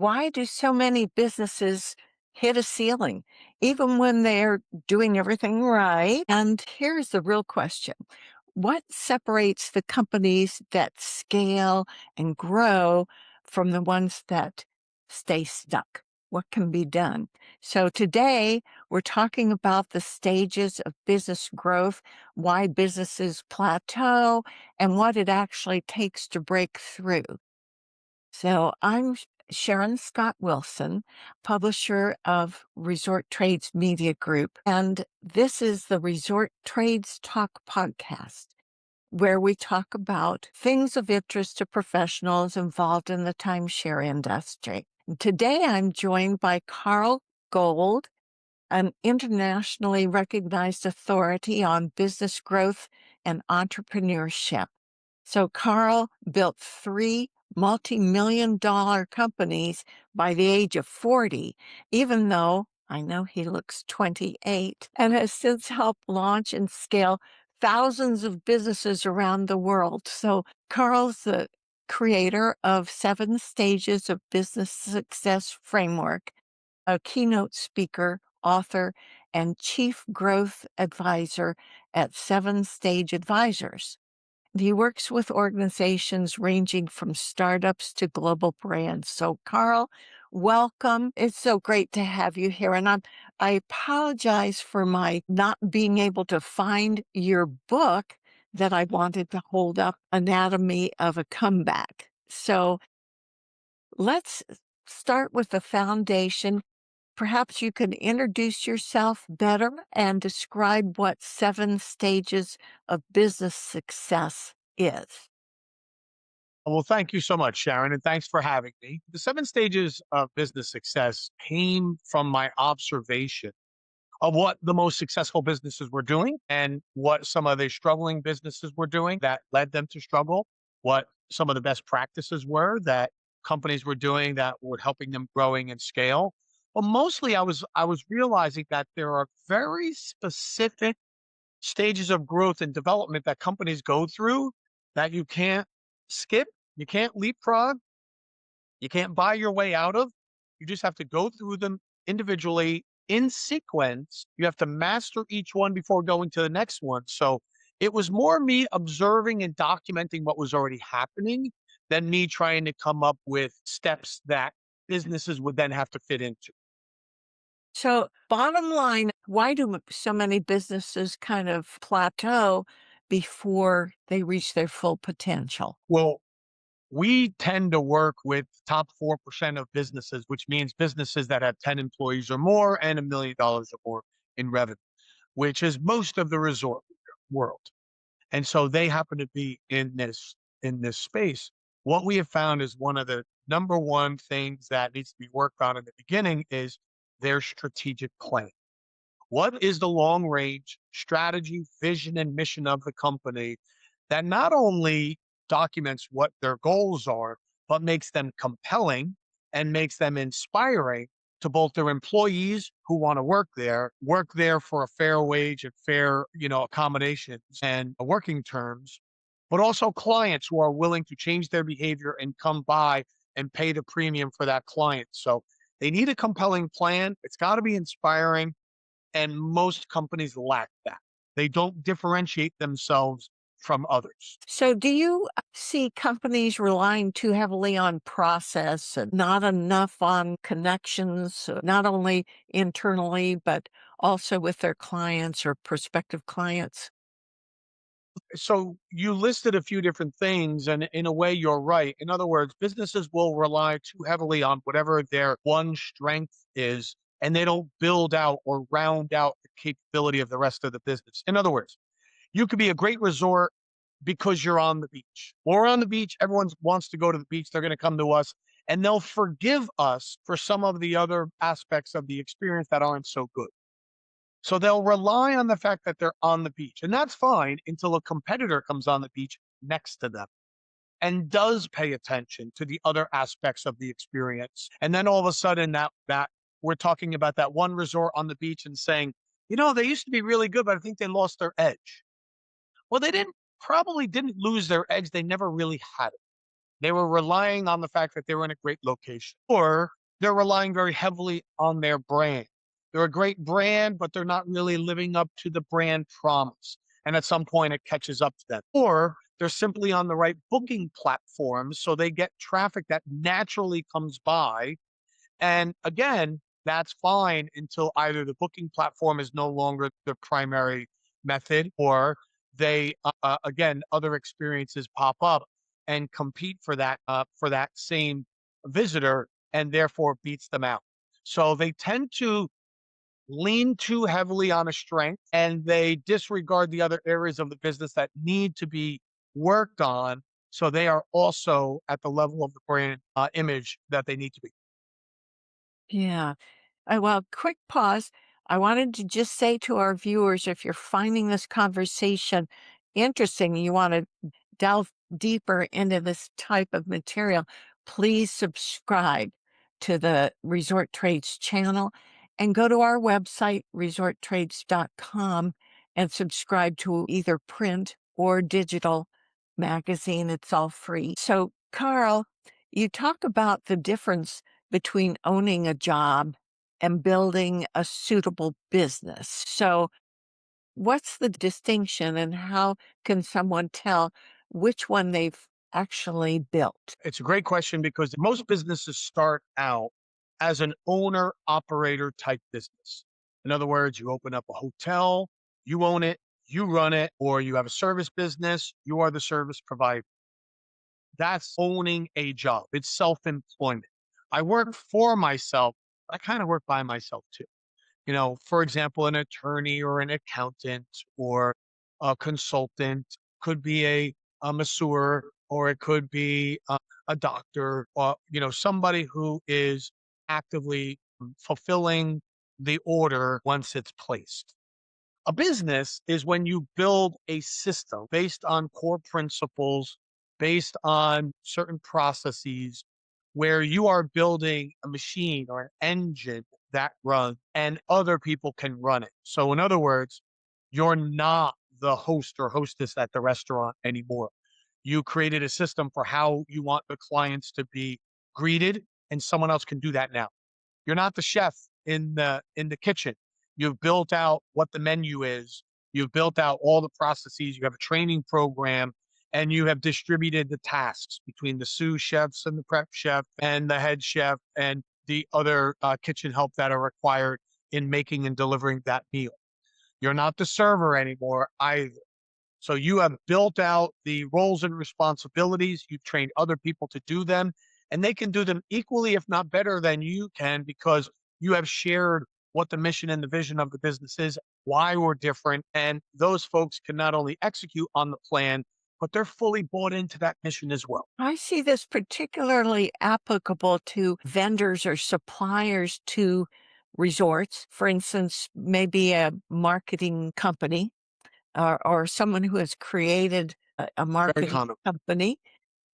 Why do so many businesses hit a ceiling, even when they're doing everything right? And here's the real question. What separates the companies that scale and grow from the ones that stay stuck? What can be done? So today we're talking about the stages of business growth, why businesses plateau, and what it actually takes to break through. So I'm Sharon Scott Wilson, publisher of Resort Trades Media Group, and this is the Resort Trades Talk Podcast, where we talk about things of interest to professionals involved in the timeshare industry. Today I'm joined by Carl Gould, an internationally recognized authority on business growth and entrepreneurship. So Carl built three multi-million-dollar companies by the age of 40, even though I know he looks 28, and has since helped launch and scale thousands of businesses around the world. So Carl's the creator of 7 Stages of Business Success Framework, a keynote speaker, author, and chief growth advisor at 7 Stage Advisors. He works with organizations ranging from startups to global brands. So, Carl, welcome. It's so great to have you here. And I apologize for my not being able to find your book that I wanted to hold up, Anatomy of a Comeback. So, let's start with the foundation. Perhaps you can introduce yourself better and describe what 7 stages of business success is. Well, thank you so much, Sharon, and thanks for having me. The 7 stages of business success came from my observation of what the most successful businesses were doing and what some of the struggling businesses were doing that led them to struggle, what some of the best practices were that companies were doing that were helping them growing and scale. Well, mostly I was realizing that there are very specific stages of growth and development that companies go through that you can't skip, you can't leapfrog, you can't buy your way out of. You just have to go through them individually in sequence. You have to master each one before going to the next one. So it was more me observing and documenting what was already happening than me trying to come up with steps that businesses would then have to fit into. So, bottom line, why do so many businesses kind of plateau before they reach their full potential? Well, we tend to work with top 4% of businesses, which means businesses that have 10 employees or more and $1 million or more in revenue, which is most of the resort world. And so they happen to be in this space. What we have found is one of the number one things that needs to be worked on in the beginning is their strategic plan. What is the long range strategy, vision, and mission of the company that not only documents what their goals are, but makes them compelling and makes them inspiring to both their employees who want to work there for a fair wage and fair, accommodations and working terms, but also clients who are willing to change their behavior and come by and pay the premium for that client. So they need a compelling plan. It's got to be inspiring, and most companies lack that. They don't differentiate themselves from others. So, do you see companies relying too heavily on process and not enough on connections, not only internally, but also with their clients or prospective clients? So you listed a few different things, and in a way, you're right. In other words, businesses will rely too heavily on whatever their one strength is, and they don't build out or round out the capability of the rest of the business. In other words, you could be a great resort because you're on the beach. When we're on the beach, everyone wants to go to the beach. They're going to come to us, and they'll forgive us for some of the other aspects of the experience that aren't so good. So they'll rely on the fact that they're on the beach, and that's fine until a competitor comes on the beach next to them and does pay attention to the other aspects of the experience. And then all of a sudden that we're talking about that one resort on the beach and saying, they used to be really good, but I think they lost their edge. Well, they probably didn't lose their edge. They never really had it. They were relying on the fact that they were in a great location, or they're relying very heavily on their brand. They're a great brand, but they're not really living up to the brand promise. And at some point, it catches up to them. Or they're simply on the right booking platforms, so they get traffic that naturally comes by. And again, that's fine until either the booking platform is no longer the primary method, or they again, other experiences pop up and compete for that same visitor, and therefore beats them out. So they tend to lean too heavily on a strength, and they disregard the other areas of the business that need to be worked on, so they are also at the level of the brand image that they need to be. Yeah. Well, quick pause. I wanted to just say to our viewers, if you're finding this conversation interesting, you want to delve deeper into this type of material, please subscribe to the Resort Trades channel and go to our website, resorttrades.com, and subscribe to either print or digital magazine. It's all free. So, Carl, you talk about the difference between owning a job and building a suitable business. So, what's the distinction and how can someone tell which one they've actually built? It's a great question because most businesses start out as an owner operator type business. In other words, you open up a hotel, you own it, you run it, or you have a service business, you are the service provider. That's owning a job. It's self-employment. I work for myself. I kind of work by myself too. For example, an attorney or an accountant or a consultant could be a masseur, or it could be a doctor, or, somebody who is actively fulfilling the order once it's placed. A business is when you build a system based on core principles, based on certain processes, where you are building a machine or an engine that runs and other people can run it. So, in other words, you're not the host or hostess at the restaurant anymore. You created a system for how you want the clients to be greeted, and someone else can do that now. You're not the chef in the kitchen. You've built out what the menu is. You've built out all the processes. You have a training program, and you have distributed the tasks between the sous chefs and the prep chef and the head chef and the other kitchen help that are required in making and delivering that meal. You're not the server anymore either. So you have built out the roles and responsibilities. You've trained other people to do them, and they can do them equally, if not better than you can, because you have shared what the mission and the vision of the business is, why we're different. And those folks can not only execute on the plan, but they're fully bought into that mission as well. I see this particularly applicable to vendors or suppliers to resorts. For instance, maybe a marketing company or someone who has created a Very marketing common. company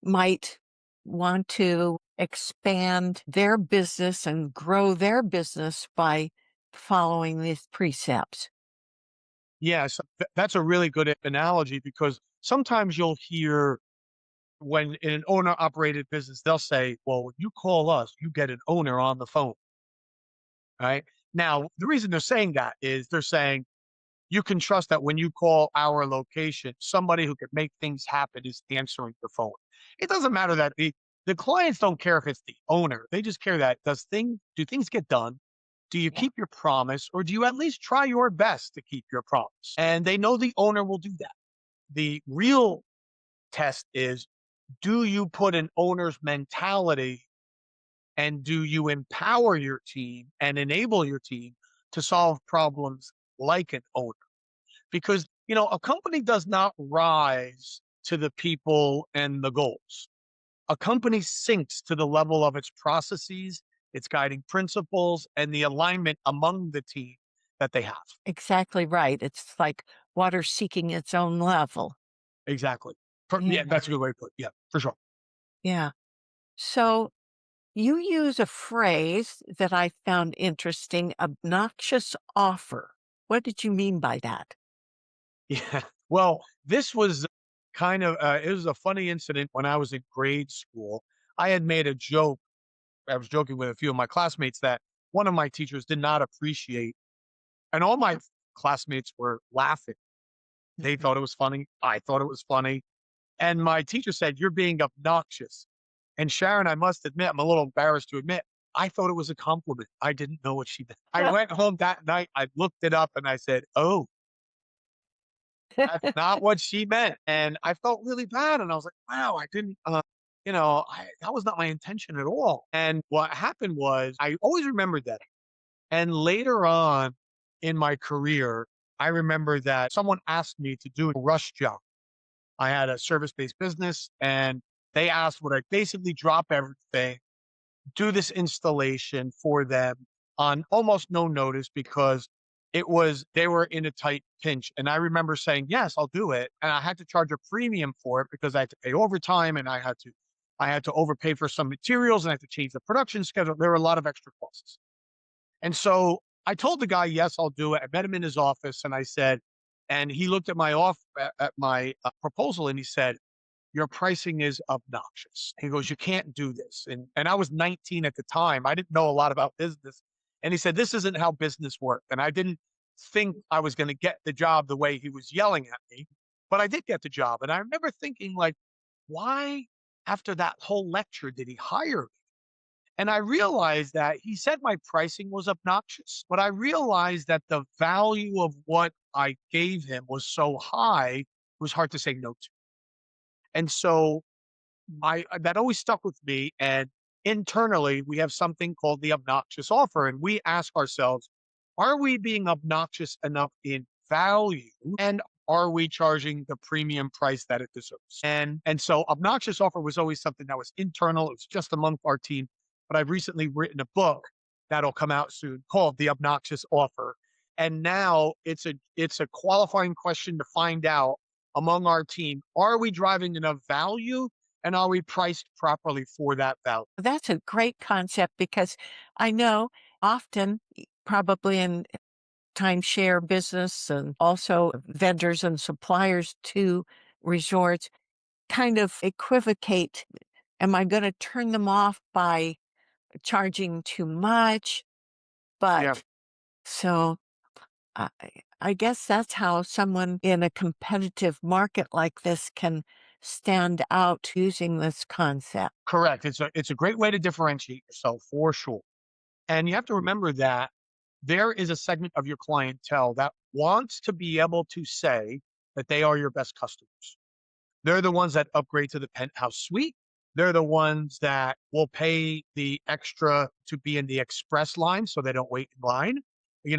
might want to expand their business and grow their business by following these precepts. Yes, that's a really good analogy, because sometimes you'll hear, when in an owner operated business, they'll say, well, when you call us, you get an owner on the phone. Right. Now, the reason they're saying that is they're saying you can trust that when you call our location, somebody who can make things happen is answering the phone. It doesn't matter that the clients don't care if it's the owner. They just care that do things get done? Do you Yeah. keep your promise, or do you at least try your best to keep your promise? And they know the owner will do that. The real test is, do you put an owner's mentality, and do you empower your team and enable your team to solve problems like an owner? Because, a company does not rise to the people and the goals. A company sinks to the level of its processes, its guiding principles, and the alignment among the team that they have. Exactly right. It's like water seeking its own level. Exactly. Yeah. Yeah, that's a good way to put it. Yeah, for sure. Yeah. So you use a phrase that I found interesting, obnoxious offer. What did you mean by that? Yeah. Well, this was it was a funny incident when I was in grade school. I had made a joke. I was joking with a few of my classmates that one of my teachers did not appreciate, and all my classmates were laughing. They Mhm. thought it was funny. I thought it was funny. And my teacher said, "You're being obnoxious." And Sharon, I must admit, I'm a little embarrassed to admit, I thought it was a compliment. I didn't know what she meant. I went home that night, I looked it up and I said, "Oh, that's not what she meant." And I felt really bad. And I was like, wow, I didn't, that was not my intention at all. And what happened was I always remembered that. And later on in my career, I remember that someone asked me to do a rush job. I had a service-based business and they asked would I basically drop everything, do this installation for them on almost no notice because they were in a tight pinch. And I remember saying, yes, I'll do it. And I had to charge a premium for it because I had to pay overtime and I had to overpay for some materials and I had to change the production schedule. There were a lot of extra costs. And so I told the guy, yes, I'll do it. I met him in his office and I said, and he looked at my proposal and he said, your pricing is obnoxious. He goes, you can't do this. And I was 19 at the time. I didn't know a lot about business. And he said, this isn't how business works. And I didn't think I was going to get the job the way he was yelling at me, but I did get the job. And I remember thinking like, why after that whole lecture did he hire me? And I realized that he said my pricing was obnoxious, but I realized that the value of what I gave him was so high, it was hard to say no to. And so that always stuck with me. And internally, we have something called the obnoxious offer. And we ask ourselves, are we being obnoxious enough in value? And are we charging the premium price that it deserves? And so obnoxious offer was always something that was internal. It was just among our team. But I've recently written a book that'll come out soon called The Obnoxious Offer. And now it's a qualifying question to find out among our team, are we driving enough value and are we priced properly for that value? That's a great concept because I know often, probably in timeshare business and also vendors and suppliers to resorts kind of equivocate. Am I going to turn them off by charging too much? Yeah, But so I, I guess that's how someone in a competitive market like this can stand out using this concept. correct. It's a great way to differentiate yourself for sure. And you have to remember that there is a segment of your clientele that wants to be able to say that they are your best customers. They're the ones that upgrade to the penthouse suite. They're the ones that will pay the extra to be in the express line so they don't wait in line,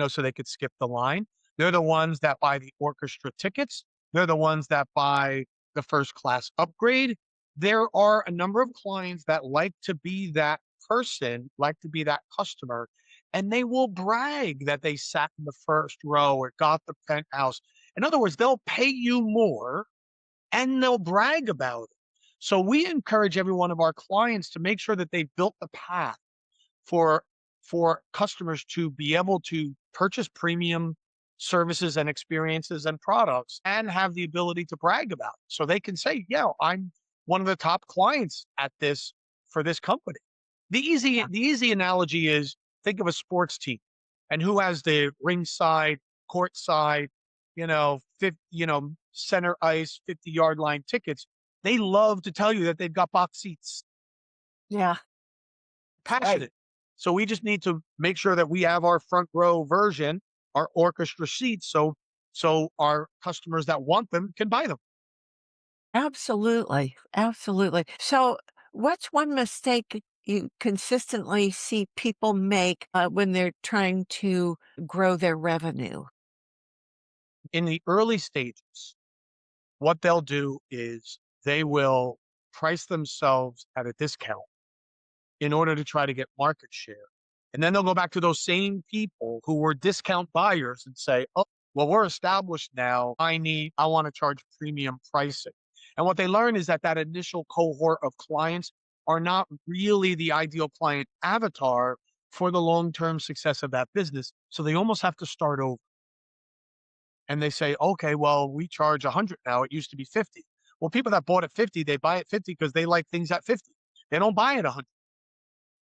so they could skip the line. They're the ones that buy the orchestra tickets. They're the ones that buy the first class upgrade. There are a number of clients that like to be that person, like to be that customer, and they will brag that they sat in the first row or got the penthouse. In other words, they'll pay you more and they'll brag about it. So we encourage every one of our clients to make sure that they've built the path for for customers to be able to purchase premium services and experiences and products and have the ability to brag about it. So they can say, yeah, I'm one of the top clients at this for this company. The easy analogy is think of a sports team and who has the ringside, courtside, center ice, 50-yard line tickets. They love to tell you that they've got box seats, Yeah, right. passionate. So we just need to make sure that we have our front row version, our orchestra seats, so our customers that want them can buy them. Absolutely. Absolutely. So, what's one mistake you consistently see people make when they're trying to grow their revenue? In the early stages, what they'll do is they will price themselves at a discount in order to try to get market share. And then they'll go back to those same people who were discount buyers and say, oh, well, we're established now. I want to charge premium pricing. And what they learn is that that initial cohort of clients are not really the ideal client avatar for the long-term success of that business. So they almost have to start over. And they say, okay, well, we charge 100 now. It used to be 50. Well, people that bought at 50, they buy at 50 because they like things at 50. They don't buy at 100.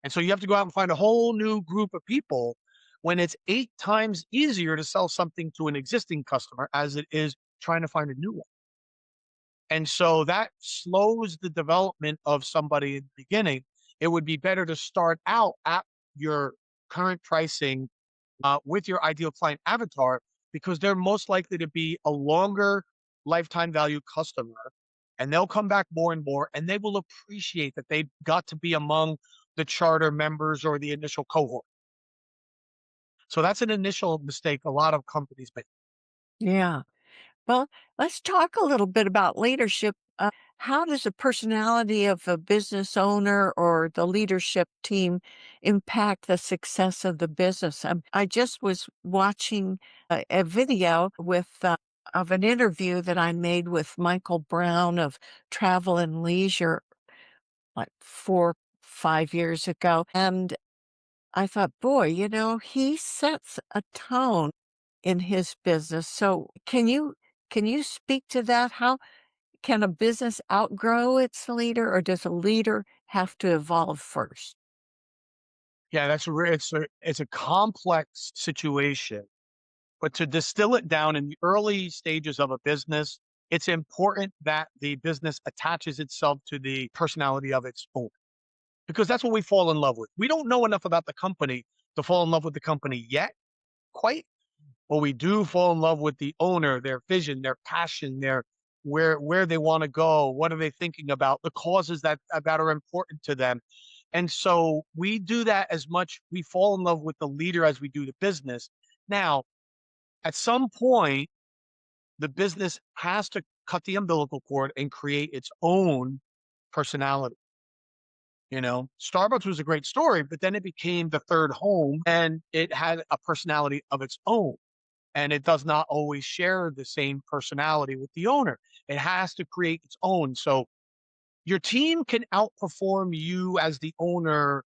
And so you have to go out and find a whole new group of people when it's 8 times easier to sell something to an existing customer as it is trying to find a new one. And so that slows the development of somebody in the beginning. It would be better to start out at your current pricing with your ideal client avatar because they're most likely to be a longer lifetime value customer and they'll come back more and more and they will appreciate that they got to be among the charter members or the initial cohort. So that's an initial mistake a lot of companies make. Yeah. Well, let's talk a little bit about leadership. How does the personality of a business owner or the leadership team impact the success of the business? I just was watching a video of an interview that I made with Michael Brown of Travel and Leisure like 4, 5 years ago. And I thought, boy, he sets a tone in his business. So can you speak to that? How can a business outgrow its leader, or does a leader have to evolve first? Yeah, it's a complex situation. But to distill it down in the early stages of a business, it's important that the business attaches itself to the personality of its owner because that's what we fall in love with. We don't know enough about the company to fall in love with the company yet, quite. But we do fall in love with the owner, their vision, their passion, their where they want to go, what are they thinking about, the causes that are important to them. And so we do that as much. We fall in love with the leader as we do the business. Now, at some point, the business has to cut the umbilical cord and create its own personality. Starbucks was a great story, but then it became the third home and it had a personality of its own. And it does not always share the same personality with the owner. It has to create its own. So your team can outperform you as the owner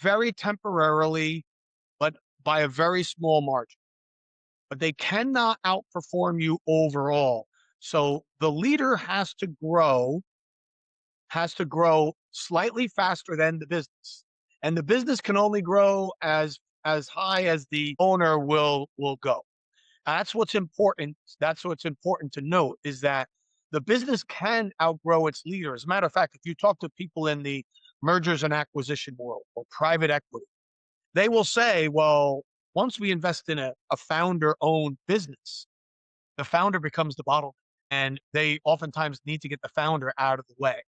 very temporarily, but by a very small margin. But they cannot outperform you overall. So the leader has to grow slightly faster than the business. And the business can only grow as high as the owner will go. That's what's important. That's what's important to note is that the business can outgrow its leader. As a matter of fact, if you talk to people in the mergers and acquisition world or private equity, they will say, well, once we invest in a founder-owned business, the founder becomes the bottleneck. And they oftentimes need to get the founder out of the way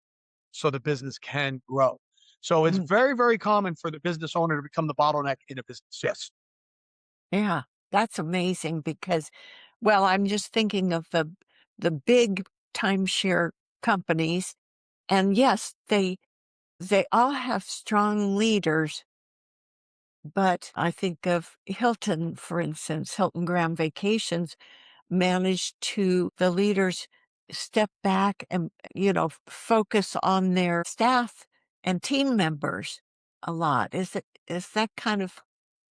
so the business can grow. So it's Mm, very, very common for the business owner to become the bottleneck in a business. Yes. yeah, that's amazing because, well, I'm just thinking of the big timeshare companies, and yes, they all have strong leaders. But I think of Hilton, for instance, Hilton Grand Vacations managed to the leaders step back and, focus on their staff and team members a lot. Is that kind of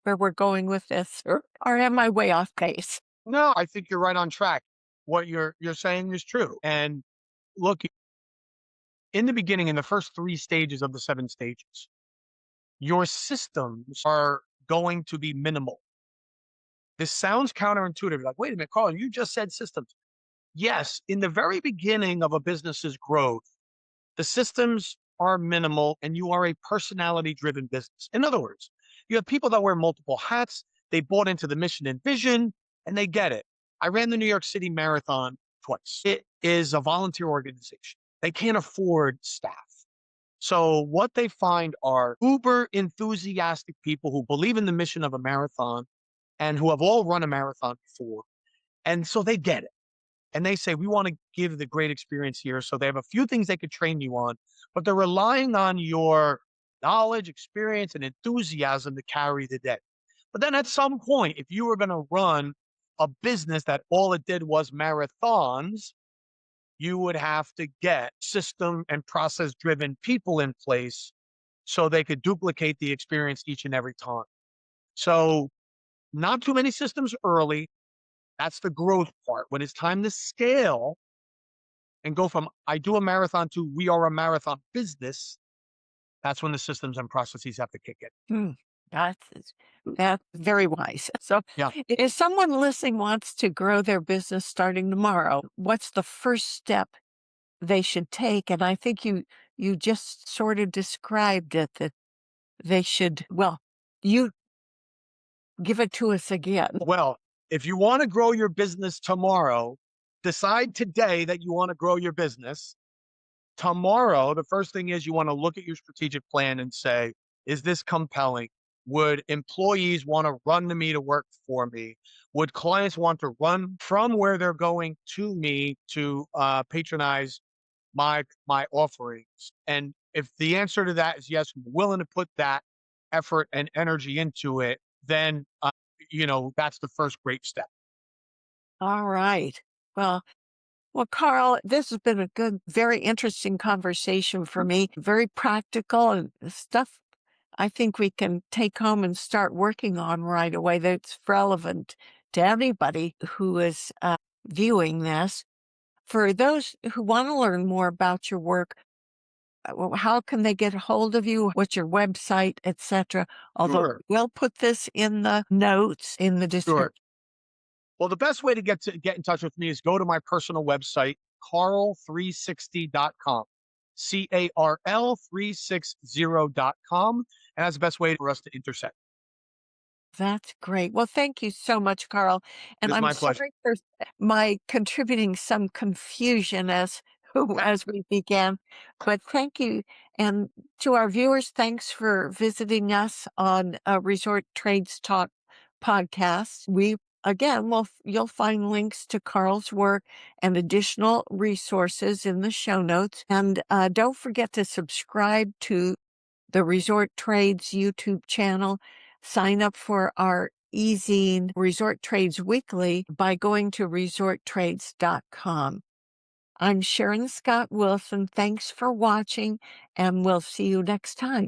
where we're going with this, or am I way off base? No, I think you're right on track. What you're saying is true. And look, in the beginning, in the first 3 stages of the 7 stages, your systems are going to be minimal. This sounds counterintuitive. You're like, wait a minute, Carl, you just said systems. Yes, in the very beginning of a business's growth, the systems are minimal and you are a personality driven business. In other words, you have people that wear multiple hats. They bought into the mission and vision and they get it. I ran the New York City Marathon twice. It is a volunteer organization. They can't afford staff. So what they find are uber enthusiastic people who believe in the mission of a marathon and who have all run a marathon before. And so they get it. And they say, we want to give the great experience here. So they have a few things they could train you on, but they're relying on your knowledge, experience, and enthusiasm to carry the day. But then at some point, if you were going to run a business that all it did was marathons, you would have to get system and process driven people in place so they could duplicate the experience each and every time. So not too many systems early. That's the growth part. When it's time to scale, and go from I do a marathon to we are a marathon business, that's when the systems and processes have to kick in. Hmm. That's very wise. So, Yeah. if someone listening wants to grow their business starting tomorrow, what's the first step they should take? And I think you just sort of described it, that they should, well, you give it to us again. Well, if you want to grow your business tomorrow, decide today that you want to grow your business. Tomorrow, the first thing is you want to look at your strategic plan and say, is this compelling? Would employees want to run to me to work for me? Would clients want to run from where they're going to me to patronize my offerings? And if the answer to that is yes, I'm willing to put that effort and energy into it, then that's the first great step. All right. Well, Carl, this has been a good, very interesting conversation for me. Very practical and stuff I think we can take home and start working on right away that's relevant to anybody who is viewing this. For those who want to learn more about your work, how can they get a hold of you? What's your website, etc.? Although Sure. we'll put this in the notes in the description. Sure. Well, the best way to get in touch with me is go to my personal website, carl360.com. CARL360.com. And that's the best way for us to intersect. That's great. Well, thank you so much, Carl. And It's I'm my pleasure. sorry for my contributing some confusion as we began, but thank you. And to our viewers, thanks for visiting us on Resort Trades Talk Podcast. You'll find links to Carl's work and additional resources in the show notes. And don't forget to subscribe to the Resort Trades YouTube channel. Sign up for our e-zine Resort Trades Weekly by going to resorttrades.com. I'm Sharon Scott Wilson. Thanks for watching, and we'll see you next time.